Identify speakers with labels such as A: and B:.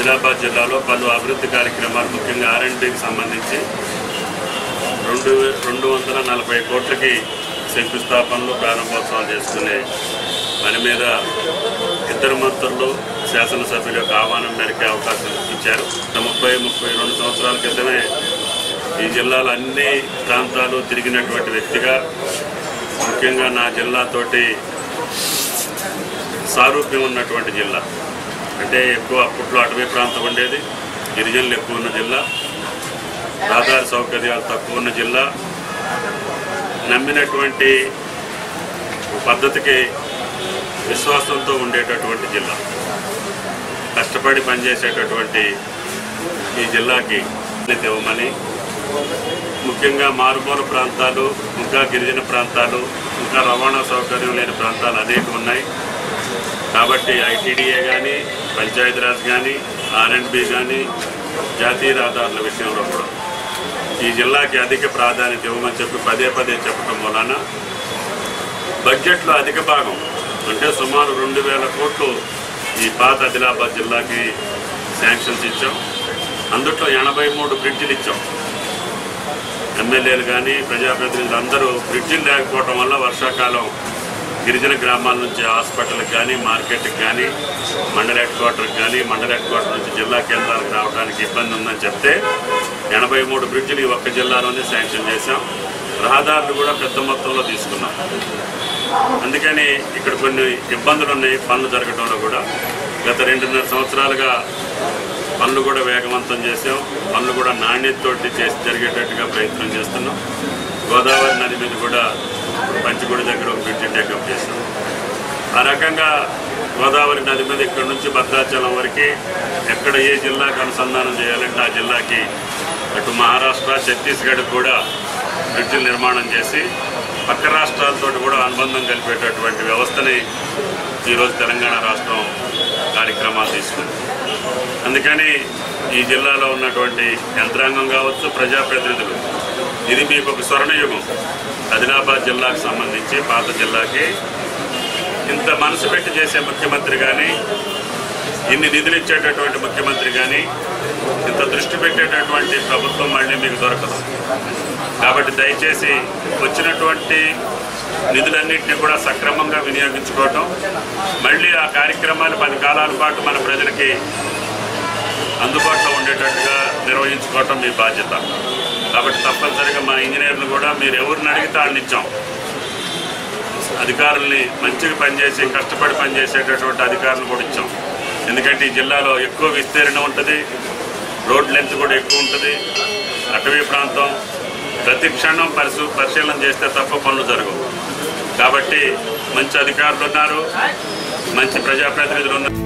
A: ఆదిలాబాద్ జిల్లాలో పలు అభివృద్ధి కార్యక్రమాలు ముఖ్యంగా R&Dకి సంబంధించి 240 కోట్లకి శంకుస్థాపనలు ప్రారంభోత్సవాలు చేసుకునే పని మీద ఇద్దరు మంత్రులు శాసనసభ్యుల యొక్క ఆహ్వానం మేరకు అవకాశం ఇచ్చారు. 32 సంవత్సరాల క్రితమే ఈ జిల్లాలో అన్ని ప్రాంతాలు తిరిగినటువంటి వ్యక్తిగా ముఖ్యంగా నా జిల్లాతోటి సారూప్యం ఉన్నటువంటి జిల్లా అంటే ఎక్కువ అప్పట్లో అటవీ ప్రాంతం ఉండేది, గిరిజనులు ఎక్కువ ఉన్న జిల్లా, రహదారి సౌకర్యాలు తక్కువ ఉన్న జిల్లా, నమ్మినటువంటి పద్ధతికి విశ్వాసంతో ఉండేటటువంటి జిల్లా, కష్టపడి పనిచేసేటటువంటి ఈ జిల్లాకి ఇవ్వమని ముఖ్యంగా మారుమూల ప్రాంతాలు, ఇంకా గిరిజన ప్రాంతాలు, ఇంకా రవాణా సౌకర్యం లేని ప్రాంతాలు అనేక ఉన్నాయి. కాబట్టి ITDA కానీ, పంచాయతీరాజ్ కానీ, R&B కానీ, జాతీయ రహదారుల విషయంలో కూడా ఈ జిల్లాకి అధిక ప్రాధాన్యత ఇవ్వమని చెప్పి పదే చెప్పడం వలన బడ్జెట్లో అధిక భాగం అంటే సుమారు 2000 కోట్లు ఈ పాత ఆదిలాబాద్ జిల్లాకి శాంక్షన్స్ ఇచ్చాం. అందుట్లో 83 బ్రిడ్జిలు ఇచ్చాం. ఎమ్మెల్యేలు కానీ ప్రజాప్రతినిధులు అందరూ బ్రిడ్జిలు లేకపోవడం వల్ల వర్షాకాలం గిరిజన గ్రామాల నుంచి హాస్పిటల్కి కానీ, మార్కెట్కి కానీ, మండల హెడ్ క్వార్టర్కి కానీ, మండల హెడ్ క్వార్టర్ నుంచి జిల్లా కేంద్రాలకు రావడానికి ఇబ్బంది ఉందని చెప్తే 83 బ్రిడ్జిలు ఈ ఒక్క జిల్లాలోనే శాంక్షన్ చేశాం. రహదారులు కూడా పెద్ద మొత్తంలో తీసుకున్నాం. అందుకని ఇక్కడ కొన్ని ఇబ్బందులు ఉన్నాయి పనులు జరగడంలో కూడా. గత 2.5 సంవత్సరాలుగా పనులు కూడా వేగవంతం చేసాం. పనులు కూడా నాణ్యతతోటి జరిగేటట్టుగా ప్రయత్నం చేస్తున్నాం. గోదావరి నది మీద కూడా పంచగూడ దగ్గర ఒక బ్రిడ్జి టేకప్ చేశాం. ఆ రకంగా గోదావరి నది మీద ఇక్కడ నుంచి భద్రాచలం వరకు ఎక్కడ ఏ జిల్లాకు అనుసంధానం చేయాలంటే ఆ జిల్లాకి అటు మహారాష్ట్ర, ఛత్తీస్గఢ్ కూడా బ్రిడ్జిల నిర్మాణం చేసి పక్క రాష్ట్రాలతో కూడా అనుబంధం కలిపేటటువంటి వ్యవస్థని ఈరోజు తెలంగాణ రాష్ట్రం కార్యక్రమాలు తీసుకుంది. అందుకని ఈ జిల్లాలో ఉన్నటువంటి యంత్రాంగం కావచ్చు, ప్రజాప్రతినిధులు, ఇది మీకు ఒక స్వర్ణయుగం. ఆదిలాబాద్ జిల్లాకు సంబంధించి పాత జిల్లాకి ఇంత మనసు పెట్టి చేసే ముఖ్యమంత్రి కానీ, ఇన్ని నిధులు ఇచ్చేటటువంటి ముఖ్యమంత్రి కానీ, ఇంత దృష్టి పెట్టేటటువంటి ప్రభుత్వం మళ్ళీ మీకు దొరకదు. కాబట్టి దయచేసి వచ్చినటువంటి నిధులన్నింటినీ కూడా సక్రమంగా వినియోగించుకోవటం, మళ్ళీ ఆ కార్యక్రమాలు 10 కాలాల పాటు మన ప్రజలకి అందుబాటులో ఉండేటట్టుగా నిర్వహించుకోవటం మీ బాధ్యత. కాబట్టి తప్పనిసరిగా మా ఇంజనీర్లు కూడా మీరు ఎవరిని అడిగితే వాళ్ళని ఇచ్చాం. అధికారుల్ని మంచిగా పనిచేసి కష్టపడి పనిచేసేటటువంటి అధికారులు కూడా ఇచ్చాం. ఎందుకంటే ఈ జిల్లాలో ఎక్కువ విస్తీర్ణం ఉంటుంది, రోడ్ లెంత్ కూడా ఎక్కువ ఉంటుంది, అటవీ ప్రాంతం, ప్రతి క్షణం పరిశీలన చేస్తే తప్ప పనులు జరగవు. కాబట్టి మంచి అధికారులు ఉన్నారు, మంచి ప్రజాప్రతినిధులు ఉన్నారు.